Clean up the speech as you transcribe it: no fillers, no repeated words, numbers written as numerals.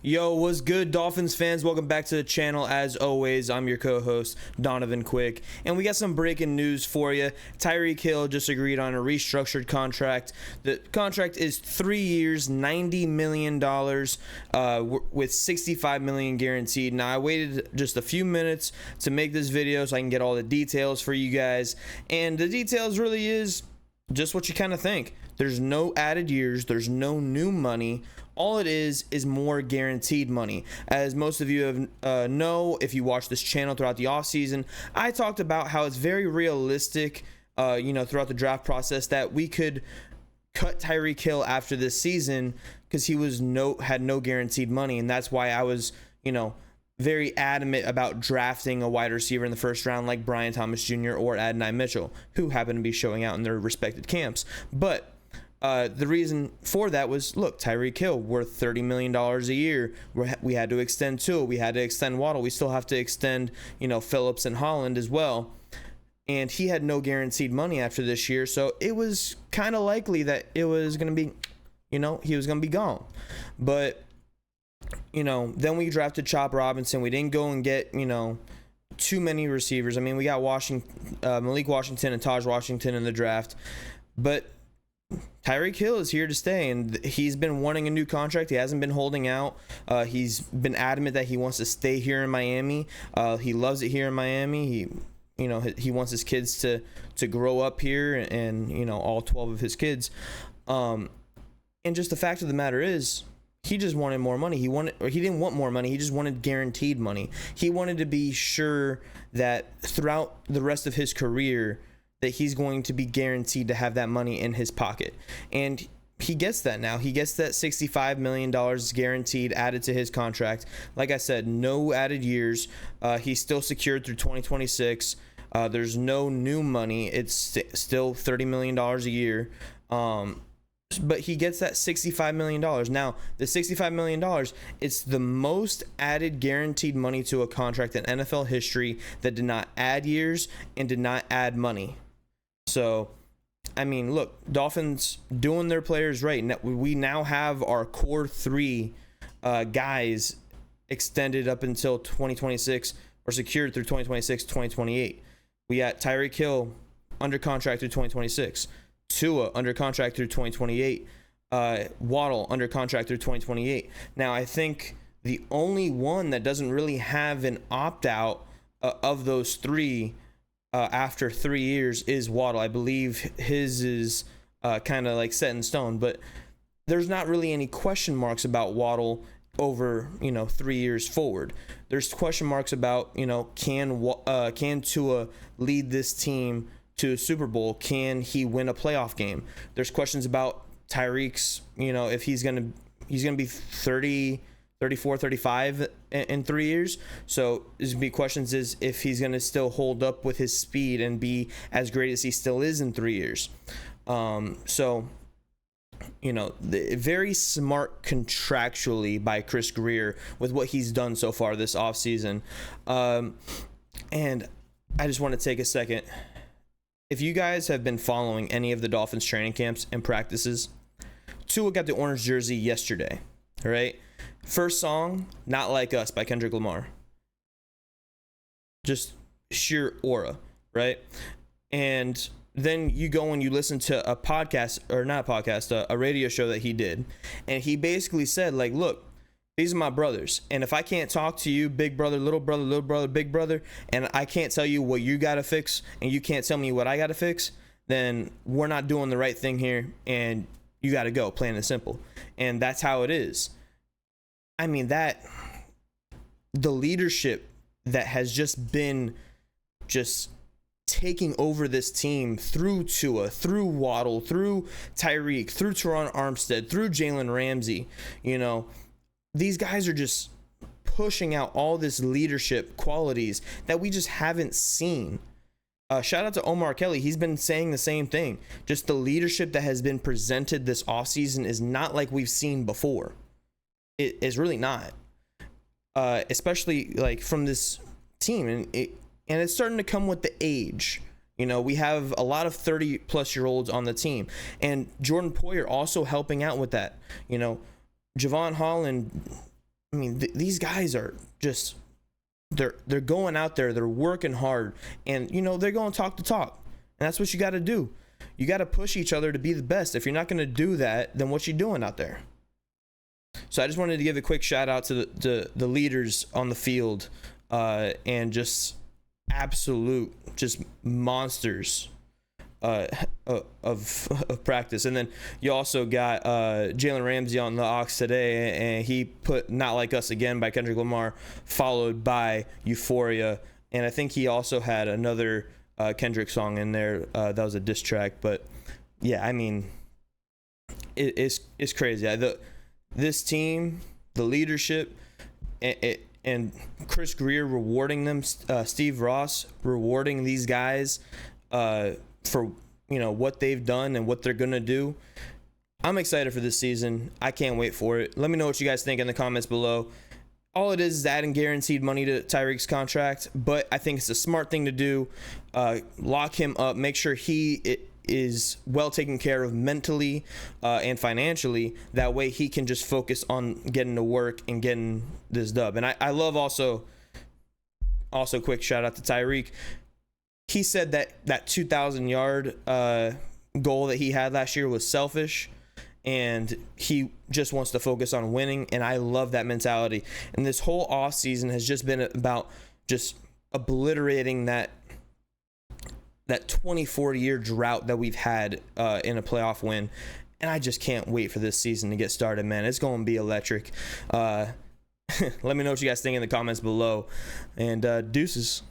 Yo, what's good, Dolphins fans? Welcome back to the channel. As always, I'm your co-host, Donovan Quick, and we got some breaking news for you. Tyreek Hill just agreed on a restructured contract. The contract is 3 years, $90 million, with $65 million guaranteed. Now, I waited just a few minutes to make this video so I can get all the details for you guys, and the details really is just what you kind of think. There's no added years, there's no new money. All it is more guaranteed money. As most of you have know, if you watch this channel throughout the offseason, I talked about how it's very realistic, throughout the draft process, that we could cut Tyreek Hill after this season because he had no guaranteed money, and that's why I was, very adamant about drafting a wide receiver in the first round like Brian Thomas Jr. or Adonai Mitchell, who happen to be showing out in their respective camps. But the reason for that was, look, Tyreek Hill worth $30 million a year. We had to extend Tua. We had to extend Waddle. We still have to extend, Phillips and Holland as well. And he had no guaranteed money after this year. So it was kind of likely that it was going to be, he was going to be gone. But, then we drafted Chop Robinson. We didn't go and get, too many receivers. I mean, we got Malik Washington and Taj Washington in the draft. But Tyreek Hill is here to stay, and he's been wanting a new contract. He hasn't been holding out. He's been adamant that he wants to stay here in Miami. He loves it here in Miami. He wants his kids to grow up here, and all 12 of his kids. And just the fact of the matter is, he just wanted more money. He didn't want more money. He just wanted guaranteed money. He wanted to be sure that throughout the rest of his career that he's going to be guaranteed to have that money in his pocket. And he gets that now. He gets that $65 million guaranteed added to his contract. Like I said, no added years. He's still secured through 2026. There's no new money. It's still $30 million a year. But he gets that $65 million. Now, the $65 million, it's the most added guaranteed money to a contract in NFL history that did not add years and did not add money. So, I mean, look, Dolphins doing their players right. We now have our core three guys extended up until 2026, or secured through 2026, 2028. We got Tyreek Hill under contract through 2026. Tua under contract through 2028. Waddle under contract through 2028. Now, I think the only one that doesn't really have an opt-out of those three after 3 years is Waddle. I believe his is kind of like set in stone, but there's not really any question marks about Waddle over 3 years forward. There's question marks about can Tua lead this team to a Super Bowl? Can he win a playoff game? There's questions about Tyreek's, if he's gonna be 30, 34, 35 in 3 years. So there's gonna be questions is if he's gonna still hold up with his speed and be as great as he still is in 3 years. Very smart contractually by Chris Greer with what he's done so far this offseason. And I just want to take a second. If you guys have been following any of the Dolphins training camps and practices, Tua got the orange jersey yesterday, all right? First song, Not Like Us by Kendrick Lamar. Just sheer aura, right? And then you go and you listen to a podcast, or not a podcast, a radio show that he did. And he basically said, like, look, these are my brothers. And if I can't talk to you, big brother, little brother, big brother, and I can't tell you what you got to fix, and you can't tell me what I got to fix, then we're not doing the right thing here, and you got to go, plain and simple. And that's how it is. I mean, the leadership that has just been taking over this team through Tua, through Waddle, through Tyreek, through Teron Armstead, through Jalen Ramsey, these guys are just pushing out all this leadership qualities that we just haven't seen. Shout out to Omar Kelly. He's been saying the same thing. Just the leadership that has been presented this offseason is not like we've seen before. It is really not. Especially like from this team. And it's starting to come with the age. We have a lot of 30-plus-year-olds on the team. And Jordan Poyer also helping out with that. Javon Holland I mean, these guys are just they're going out there, they're working hard, and they're going talk to talk, and that's what you got to do. You got to push each other to be the best. If you're not going to do that, then what you doing out there? So I just wanted to give a quick shout out to the leaders on the field, and just absolute just monsters of practice. And then you also got Jalen Ramsey on the aux today, and he put "Not Like Us Again" by Kendrick Lamar, followed by Euphoria, and I think he also had another Kendrick song in there that was a diss track. But yeah, I mean, it's crazy. This team, the leadership, and Chris Greer rewarding them, Steve Ross rewarding these guys for what they've done and what they're gonna do. I'm excited for this season. I can't wait for it. Let me know what you guys think in the comments below. All it is adding guaranteed money to Tyreek's contract, but I think it's a smart thing to do. Lock him up, make sure he is well taken care of mentally and financially. That way he can just focus on getting to work and getting this dub. And I love also quick shout out to Tyreek. He said that 2,000 yard goal that he had last year was selfish, and he just wants to focus on winning. And I love that mentality. And this whole off season has just been about just obliterating that 24-year drought that we've had in a playoff win. And I just can't wait for this season to get started, man. It's going to be electric. Let me know what you guys think in the comments below. And deuces.